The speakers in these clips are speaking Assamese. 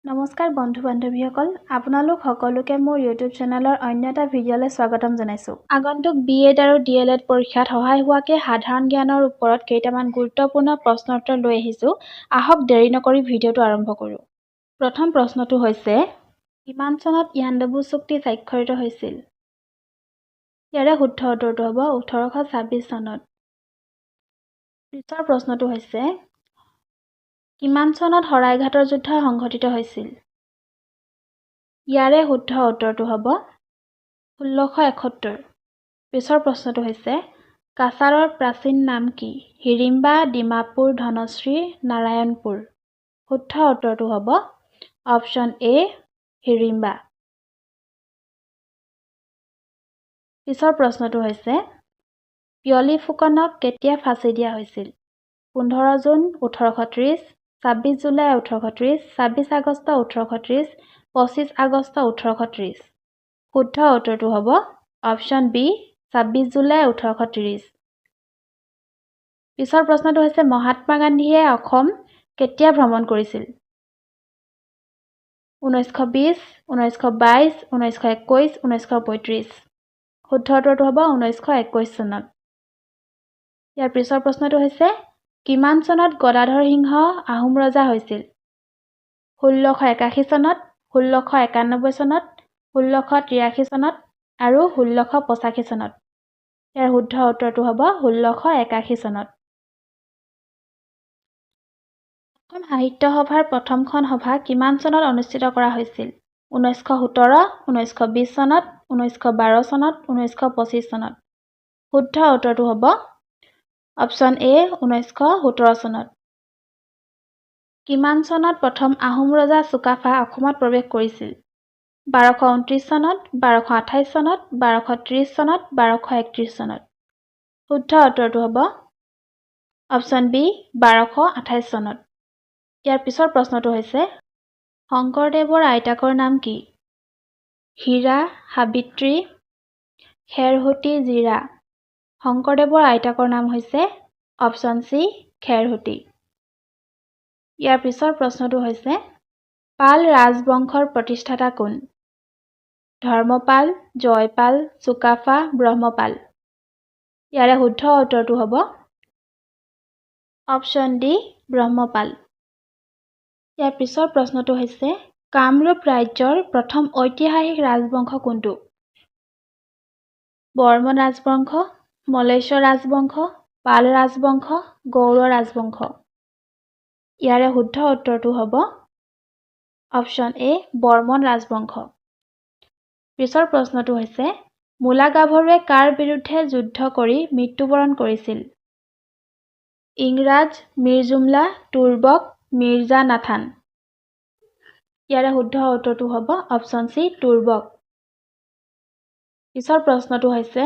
নমস্কাৰ বন্ধু বান্ধৱীসকল আপোনালোক সকলোকে মোৰ ইউটিউব চেনেলৰ অন্য এটা ভিডিঅ'লৈ স্বাগতম জনাইছোঁ। আগন্তুক BEd আৰু DLEd পৰীক্ষাত সহায় হোৱাকৈ সাধাৰণ জ্ঞানৰ ওপৰত কেইটামান গুৰুত্বপূৰ্ণ প্ৰশ্ন উত্তৰ লৈ আহিছোঁ। আহক দেৰি নকৰি ভিডিঅ'টো আৰম্ভ কৰোঁ। প্ৰথম প্ৰশ্নটো হৈছে কিমান চনত ইয়াণ্ডাবু চুক্তি স্বাক্ষৰিত হৈছিল? ইয়াৰে শুদ্ধ উত্তৰটো হ'ব 1826 চনত। পিছৰ প্ৰশ্নটো হৈছে কিমান চনত শৰাইঘাটৰ যুদ্ধ সংঘটিত হৈছিল? ইয়াৰে শুদ্ধ উত্তৰটো হ'ব 1671। পিছৰ প্ৰশ্নটো হৈছে কাছাৰৰ প্ৰাচীন নাম কি? হিড়িম্বা, ডিমাপুৰ, ধনশ্ৰী, নাৰায়ণপুৰ। শুদ্ধ উত্তৰটো হ'ব অপশ্যন এ হিড়িম্বা। পিছৰ প্ৰশ্নটো হৈছে পিয়লি ফুকনক কেতিয়া ফাঁচি দিয়া হৈছিল? 15 জুন 1830, 26 জুলাই 1830, 26 আগষ্ট 1830, 25 আগষ্ট 1830। শুদ্ধ উত্তৰটো হ'ব অপশ্যন বি 26 জুলাই 1830। পিছৰ প্ৰশ্নটো হৈছে মহাত্মা গান্ধীয়ে অসম কেতিয়া ভ্ৰমণ কৰিছিল? 1920, 1922, 1921, 1935। শুদ্ধ উত্তৰটো হ'ব 1921 চনত। ইয়াৰ পিছৰ প্ৰশ্নটো হৈছে কিমান চনত গদাধৰ সিংহ আহোম ৰজা হৈছিল? 1681 চনত, 1691 চনত, 1683 চনত আৰু 1685 চনত। ইয়াৰ শুদ্ধ উত্তৰটো হ'ব 1681 চনত। অসম সাহিত্য সভাৰ প্ৰথমখন সভা কিমান চনত অনুষ্ঠিত কৰা হৈছিল? 1917, 1920 চনত, 1912 চনত, 1925 চনত। শুদ্ধ উত্তৰটো হ'ব অপশ্যন এ 1917 চনত। কিমান চনত প্ৰথম আহোম ৰজা চুকাফা অসমত প্ৰৱেশ কৰিছিল? 1229 চনত, 1228 চনত, 1230 চনত, 1231 চনত। শুদ্ধ উত্তৰটো হ'ব অপশ্যন বি 1228 চনত। ইয়াৰ পিছৰ প্ৰশ্নটো হৈছে শংকৰদেৱৰ আইতাকৰ নাম কি? হীৰা, সাবিত্ৰী, খেৰসূতী, জীৰা। শংকৰদেৱৰ আইতাকৰ নাম হৈছে অপশ্যন চি খেৰসূতী। ইয়াৰ পিছৰ প্ৰশ্নটো হৈছে পাল ৰাজবংশৰ প্ৰতিষ্ঠাতা কোন? ধৰ্মপাল, জয়পাল, চুকাফা, ব্ৰহ্মপাল। ইয়াৰে শুদ্ধ উত্তৰটো হ'ব অপশ্যন ডি ব্ৰহ্মপাল। ইয়াৰ পিছৰ প্ৰশ্নটো হৈছে কামৰূপ ৰাজ্যৰ প্ৰথম ঐতিহাসিক ৰাজবংশ কোনটো? বৰ্মন ৰাজবংশ, মলেশ্বৰ ৰাজবংশ, পাল ৰাজবংশ, গৌড় ৰাজবংশ। ইয়াৰে শুদ্ধ উত্তৰটো হ'ব অপশ্যন এ বৰ্মন ৰাজবংশ। পিছৰ প্ৰশ্নটো হৈছে মূলা গাভৰুৱে কাৰ বিৰুদ্ধে যুদ্ধ কৰি মৃত্যুবৰণ কৰিছিল? ইংৰাজ, মীৰ জুমলা, তুৰ্বক, মিৰ্জা নাথান। ইয়াৰে শুদ্ধ উত্তৰটো হ'ব অপশ্যন চি তুৰ্বক। পিছৰ প্ৰশ্নটো হৈছে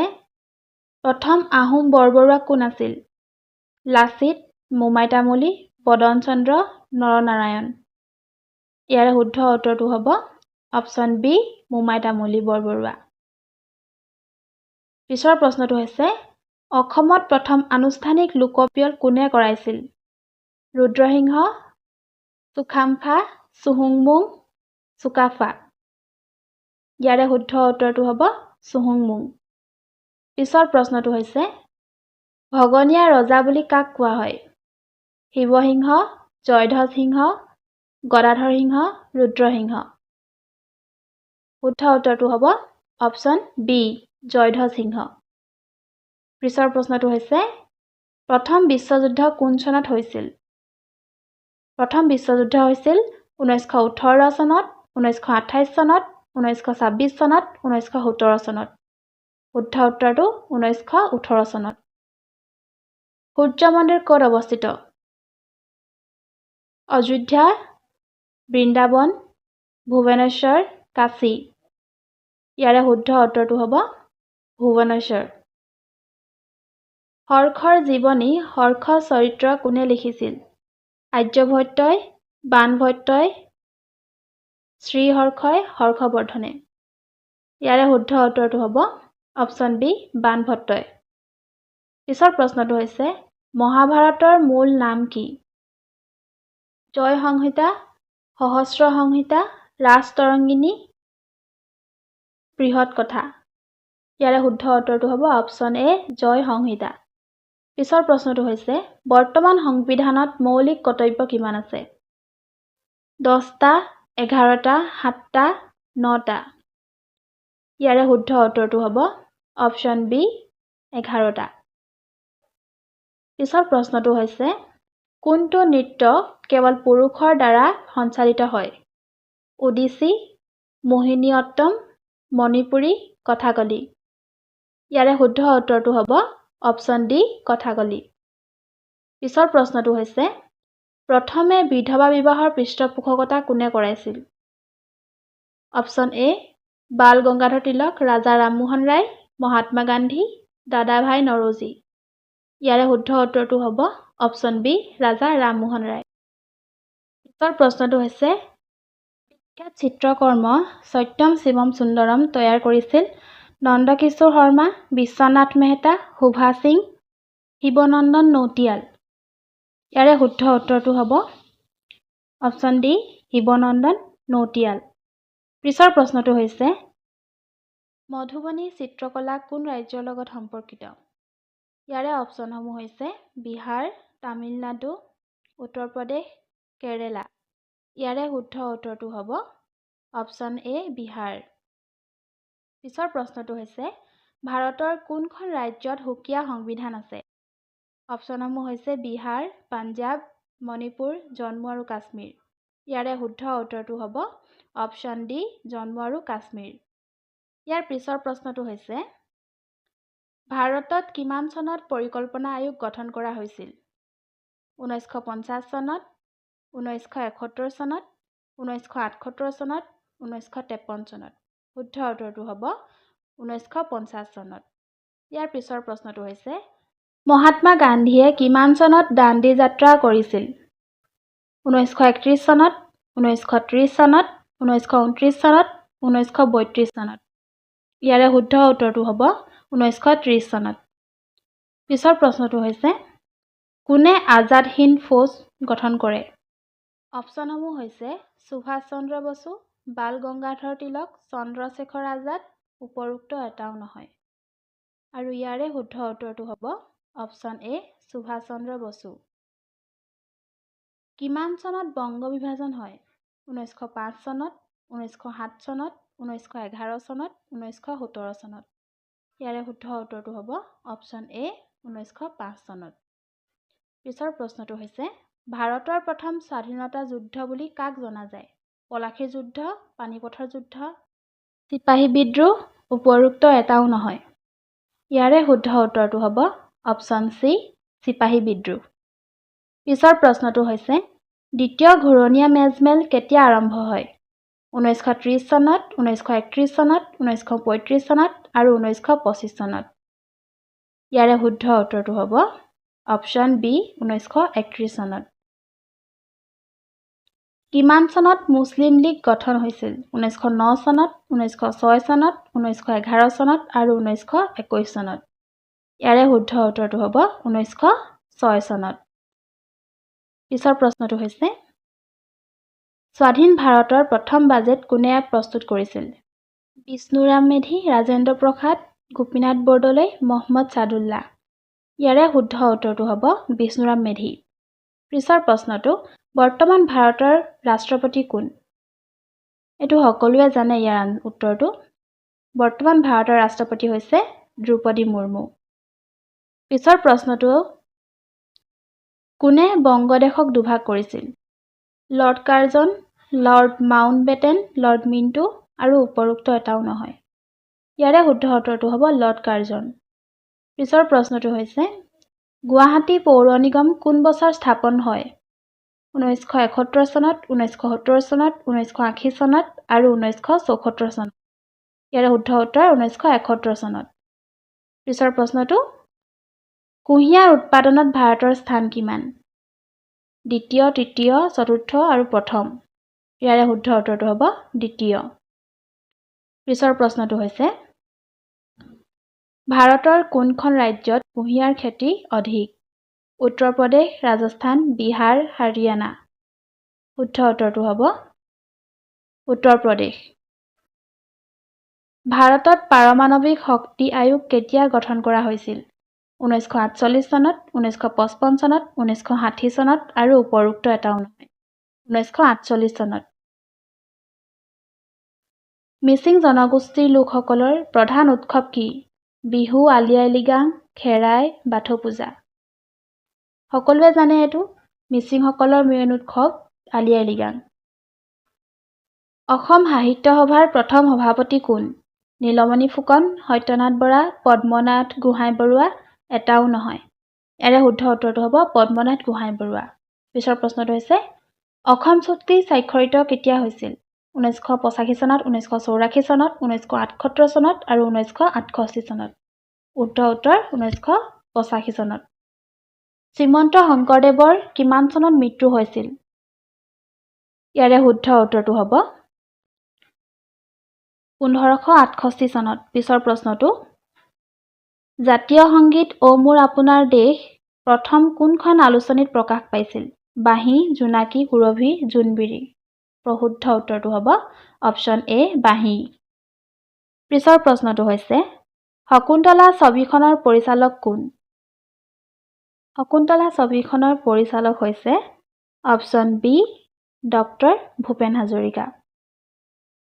প্ৰথম আহোম বৰবৰুৱা কোন আছিল? লাচিত, মোমাই তামুলী, বদন চন্দ্ৰ, নৰনাৰায়ণ। ইয়াৰে শুদ্ধ উত্তৰটো হ'ব অপশ্যন বি মোমাই তামুলী বৰবৰুৱা। পিছৰ প্ৰশ্নটো হৈছে অসমত প্ৰথম আনুষ্ঠানিক লোকপিয়ল কোনে কৰাইছিল? ৰুদ্ৰসিংহ, চুখামফা, চুহুংমুং, চুকাফা। ইয়াৰে শুদ্ধ উত্তৰটো হ'ব চুহুংমুং। পিছৰ প্ৰশ্নটো হৈছে ভগনীয়া ৰজা বুলি কাক কোৱা হয়? শিৱসিংহ, জয়ধ্বজ সিংহ, গদাধৰ সিংহ, ৰুদ্ৰসিংহ। শুদ্ধ উত্তৰটো হ'ব অপশ্যন বি জয়ধ্বজ সিংহ। পিছৰ প্ৰশ্নটো হৈছে প্ৰথম বিশ্বযুদ্ধ কোন চনত হৈছিল? প্ৰথম বিশ্বযুদ্ধ হৈছিল 1918 চনত, 1928 চনত, 1926 চনত, 1917 চনত। শুদ্ধ উত্তৰটো 1918 চনত। সূৰ্য মন্দিৰ ক'ত অৱস্থিত? অযোধ্যা, বৃন্দাবন, ভুৱনেশ্বৰ, কাশী। ইয়াৰে শুদ্ধ উত্তৰটো হ'ব ভুৱনেশ্বৰ। হৰ্ষৰ জীৱনী হৰ্ষ চৰিত্ৰ কোনে লিখিছিল? আৰ্যভট্টই, বাণভট্টই, শ্ৰীহৰ্ষই, হৰ্ষবৰ্ধনে। ইয়াৰে শুদ্ধ উত্তৰটো হ'ব অপশ্যন বি বাণভট্টই। পিছৰ প্ৰশ্নটো হৈছে মহাভাৰতৰ মূল নাম কি? জয় সংহিতা, সহস্ৰ সংহিতা, ৰাজতৰংগিনী, বৃহৎ কথা। ইয়াৰে শুদ্ধ উত্তৰটো হ'ব অপশ্যন এ জয় সংহিতা। পিছৰ প্ৰশ্নটো হৈছে বৰ্তমান সংবিধানত মৌলিক কৰ্তব্য কিমান আছে? 10টা, 11টা, 7টা, 9টা। ইয়াৰে শুদ্ধ উত্তৰটো হ'ব অপশ্যন বি 11টা। পিছৰ প্ৰশ্নটো হৈছে কোনটো নৃত্য কেৱল পুৰুষৰ দ্বাৰা সঞ্চালিত হয়? ওডিচি, মোহিনীঅট্টম, মণিপুৰী, কথাকলি। ইয়াৰে শুদ্ধ উত্তৰটো হ'ব অপশ্যন ডি কথাকলি। পিছৰ প্ৰশ্নটো হৈছে প্ৰথমে বিধৱা বিবাহৰ পৃষ্ঠপোষকতা কোনে কৰাইছিল? অপশ্যন এ বাল গংগাধৰ তিলক, ৰাজা ৰামমোহন ৰায়, মহাত্মা গান্ধী, দাদাভাই নৰোজী। ইয়াৰে শুদ্ধ উত্তৰটো হ'ব অপশ্যন বি ৰাজা ৰামমোহন ৰায়। পিছৰ প্ৰশ্নটো হৈছে বিখ্যাত চিত্ৰকৰ্ম সত্যম শিৱম সুন্দৰম তৈয়াৰ কৰিছিল নন্দকিশোৰ শৰ্মা, বিশ্বনাথ মেহতা, শোভা সিং, শিৱনন্দন নৌটিয়াল। ইয়াৰে শুদ্ধ উত্তৰটো হ'ব অপশ্যন ডি শিৱনন্দন নৌটিয়াল। পিছৰ প্ৰশ্নটো হৈছে মধুবনী চিত্ৰকলা কোন ৰাজ্যৰ লগত সম্পৰ্কিত? ইয়াৰে অপশ্যনসমূহ হৈছে বিহাৰ, তামিলনাডু, উত্তৰ প্ৰদেশ, কেৰেলা। ইয়াৰে শুদ্ধ উত্তৰটো হ'ব অপশ্যন এ বিহাৰ। পিছৰ প্ৰশ্নটো হৈছে ভাৰতৰ কোনখন ৰাজ্যত সুকীয়া সংবিধান আছে? অপশ্যনসমূহ হৈছে বিহাৰ, পাঞ্জাৱ, মণিপুৰ, জম্মু আৰু কাশ্মীৰ। ইয়াৰে শুদ্ধ উত্তৰটো হ'ব অপশ্যন ডি জম্মু আৰু কাশ্মীৰ। ইয়াৰ পিছৰ প্ৰশ্নটো হৈছে ভাৰতত কিমান চনত পৰিকল্পনা আয়োগ গঠন কৰা হৈছিল? 1950 চনত, 1971 চনত, 1978 চনত, 1953 চনত। শুদ্ধ উত্তৰটো হ'ব 1950 চনত। ইয়াৰ পিছৰ প্ৰশ্নটো হৈছে মহাত্মা গান্ধীয়ে কিমান চনত দাণ্ডী যাত্ৰা কৰিছিল? 1931 চনত, 1930 চনত, 1929 চনত, 1932 চনত। ইয়াৰে শুদ্ধ উত্তৰটো হ'ব 1930 চনত। পিছৰ প্ৰশ্নটো হৈছে কোনে আজাদ হিন্দ ফৌজ গঠন কৰে? অপশ্যনসমূহ হৈছে সুভাষ চন্দ্ৰ বসু, বাল গংগাধৰ তিলক, চন্দ্ৰশেখৰ আজাদ, উপৰোক্ত এটাও নহয়। আৰু ইয়াৰে শুদ্ধ উত্তৰটো হ'ব অপশ্যন এ সুভাষ চন্দ্ৰ বসু। কিমান চনত বংগ বিভাজন হয়? 1905 চনত, 1907 চনত, 1911 চনত, 1917 চনত। ইয়াৰে শুদ্ধ উত্তৰটো হ'ব অপশ্যন এ 1905 চনত। পিছৰ প্ৰশ্নটো হৈছে ভাৰতৰ প্ৰথম স্বাধীনতা যুদ্ধ বুলি কাক জনা যায়? পলাশীৰ যুদ্ধ, পানিপথৰ যুদ্ধ, চিপাহী বিদ্ৰোহ, উপৰোক্ত এটাও নহয়। ইয়াৰে শুদ্ধ উত্তৰটো হ'ব অপশ্যন চি চিপাহী বিদ্ৰোহ। পিছৰ প্ৰশ্নটো হৈছে দ্বিতীয় ঘূৰণীয়া মেজমেল কেতিয়া আৰম্ভ হয়? 1930 চনত, 1931 চনত, 1935 চনত আৰু 1925 চনত। ইয়াৰে শুদ্ধ উত্তৰটো হ'ব অপশ্যন বি 1931 চনত। কিমান চনত মুছলিম লীগ গঠন হৈছিল? 1909 চনত, 1906 চনত, 1911 চনত আৰু 1921 চনত। ইয়াৰে শুদ্ধ উত্তৰটো হ'ব 1906 চনত। পিছৰ প্ৰশ্নটো হৈছে স্বাধীন ভাৰতৰ প্ৰথম বাজেট কোনে প্ৰস্তুত কৰিছিল? বিষ্ণুৰাম মেধি, ৰাজেন্দ্ৰ প্ৰসাদ, গোপীনাথ বৰদলৈ, মহম্মদ ছাদুল্লাহ। ইয়াৰে শুদ্ধ উত্তৰটো হ'ব বিষ্ণুৰাম মেধি। পিছৰ প্ৰশ্নটো বৰ্তমান ভাৰতৰ ৰাষ্ট্ৰপতি কোন? এইটো সকলোৱে জানে ইয়াৰ উত্তৰটো। বৰ্তমান ভাৰতৰ ৰাষ্ট্ৰপতি হৈছে দ্ৰৌপদী মুৰ্মু। পিছৰ প্ৰশ্নটো কোনে বংগদেশক দুভাগ কৰিছিল? Lord Curzon, lord Mountbatten, lord Minto আৰু উপৰোক্ত এটাও নহয়। ইয়াৰে শুদ্ধ উত্তৰটো হ'ব লৰ্ড কাৰ্জন। পিছৰ প্ৰশ্নটো হৈছে গুৱাহাটী পৌৰ নিগম কোন বছৰ স্থাপন হয়? 1971 চনত, 1970 চনত, 1980 চনত আৰু 1974 চনত। ইয়াৰে শুদ্ধ উত্তৰ 1971 চনত। পিছৰ প্ৰশ্নটো কুঁহিয়াৰ উৎপাদনত ভাৰতৰ স্থান কিমান? দ্বিতীয়, তৃতীয়, চতুৰ্থ আৰু প্ৰথম। ইয়াৰে শুদ্ধ উত্তৰটো হ'ব দ্বিতীয়। পিছৰ প্ৰশ্নটো হৈছে ভাৰতৰ কোনখন ৰাজ্যত কুঁহিয়াৰ খেতি অধিক? উত্তৰ প্ৰদেশ, ৰাজস্থান, বিহাৰ, হাৰিয়ানা। শুদ্ধ উত্তৰটো হ'ব উত্তৰ প্ৰদেশ। ভাৰতত পাৰমাণৱিক শক্তি আয়োগ কেতিয়া গঠন কৰা হৈছিল? 1948 চনত, 1955 চনত, 1960 চনত আৰু উপৰোক্ত এটাও নহয়। 1948 চনত। মিচিং জনগোষ্ঠীৰ লোকসকলৰ প্ৰধান উৎসৱ কি? বিহু, আলি আই লৃগাং, খেৰাই, বাথৌ পূজা। সকলোৱে জানে এইটো। মিচিংসকলৰ মেইন উৎসৱ আলি আই লৃগাং। অসম সাহিত্য সভাৰ প্ৰথম সভাপতি কোন? নীলমণি ফুকন, সত্যনাথ বৰা, পদ্মনাথ গোহাঁই বৰুৱা, এটাও নহয়। ইয়াৰে শুদ্ধ উত্তৰটো হ'ব পদ্মনাথ গোহাঁই বৰুৱা। পিছৰ প্ৰশ্নটো হৈছে অসম চুক্তি স্বাক্ষৰিত কেতিয়া হৈছিল? 1985 চনত, 1984 চনত, 1978 চনত আৰু 1968 চনত। শুদ্ধ উত্তৰ 1985 চনত। শ্ৰীমন্ত শংকৰদেৱৰ কিমান চনত মৃত্যু হৈছিল? ইয়াৰে শুদ্ধ উত্তৰটো হ'ব 1568 চনত। পিছৰ প্ৰশ্নটো জাতীয় সংগীত অ' মোৰ আপোনাৰ দেশ প্ৰথম কোনখন আলোচনীত প্ৰকাশ পাইছিল? বাঁহী, জোনাকী, সুৰভি, জোনবিৰি। শুদ্ধ উত্তৰটো হ'ব অপশ্যন এ বাঁহী। পিছৰ প্ৰশ্নটো হৈছে শকুন্তলা ছবিখনৰ পৰিচালক কোন? শকুন্তলা ছবিখনৰ পৰিচালক হৈছে option B doctor Bhupen Hazarika.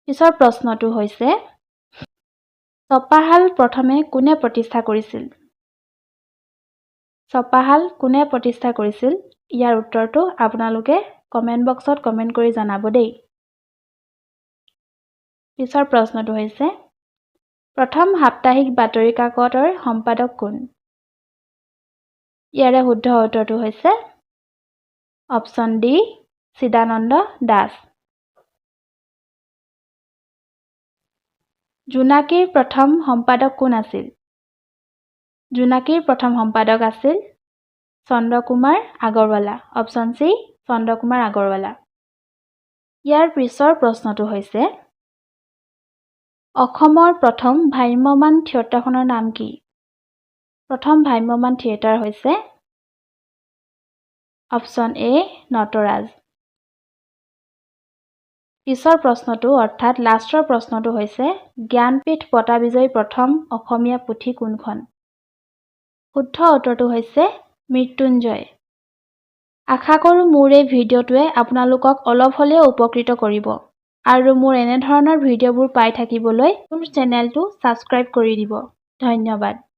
পিছৰ প্ৰশ্নটো হৈছে ছপাহাল প্ৰথমে কোনে প্ৰতিষ্ঠা কৰিছিল? ছপাহাল কোনে প্ৰতিষ্ঠা কৰিছিল? ইয়াৰ উত্তৰটো আপোনালোকে কমেণ্ট বক্সত কমেণ্ট কৰি জনাব দেই। পিছৰ প্ৰশ্নটো হৈছে প্ৰথম সাপ্তাহিক বাতৰি কাকতৰ সম্পাদক কোন? ইয়াৰে শুদ্ধ উত্তৰটো হৈছে অপশ্যন ডি চিদানন্দ দাস। জোনাকীৰ প্ৰথম সম্পাদক কোন আছিল? জোনাকীৰ প্ৰথম সম্পাদক আছিল চন্দ্ৰকুমাৰ আগৰৱালা। Option C Chandrakumar Agarwala. ইয়াৰ পিছৰ প্ৰশ্নটো হৈছে অসমৰ প্ৰথম ভ্ৰাম্যমাণ থিয়েটাৰখনৰ নাম কি? প্ৰথম ভ্ৰাম্যমাণ থিয়েটাৰ হৈছে অপশ্যন এ নটৰাজ। পিছৰ প্ৰশ্নটো অৰ্থাৎ লাষ্টৰ প্ৰশ্নটো হৈছে জ্ঞানপীঠ বঁটা বিজয়ী প্ৰথম অসমীয়া পুথি কোনখন? শুদ্ধ উত্তৰটো হৈছে মৃত্যুঞ্জয়। আশা কৰোঁ মোৰ এই ভিডিঅ'টোৱে আপোনালোকক অলপ হ'লেও উপকৃত কৰিব আৰু মোৰ এনেধৰণৰ ভিডিঅ'বোৰ পাই থাকিবলৈ মোৰ চেনেলটো ছাবস্ক্ৰাইব কৰি দিব। ধন্যবাদ।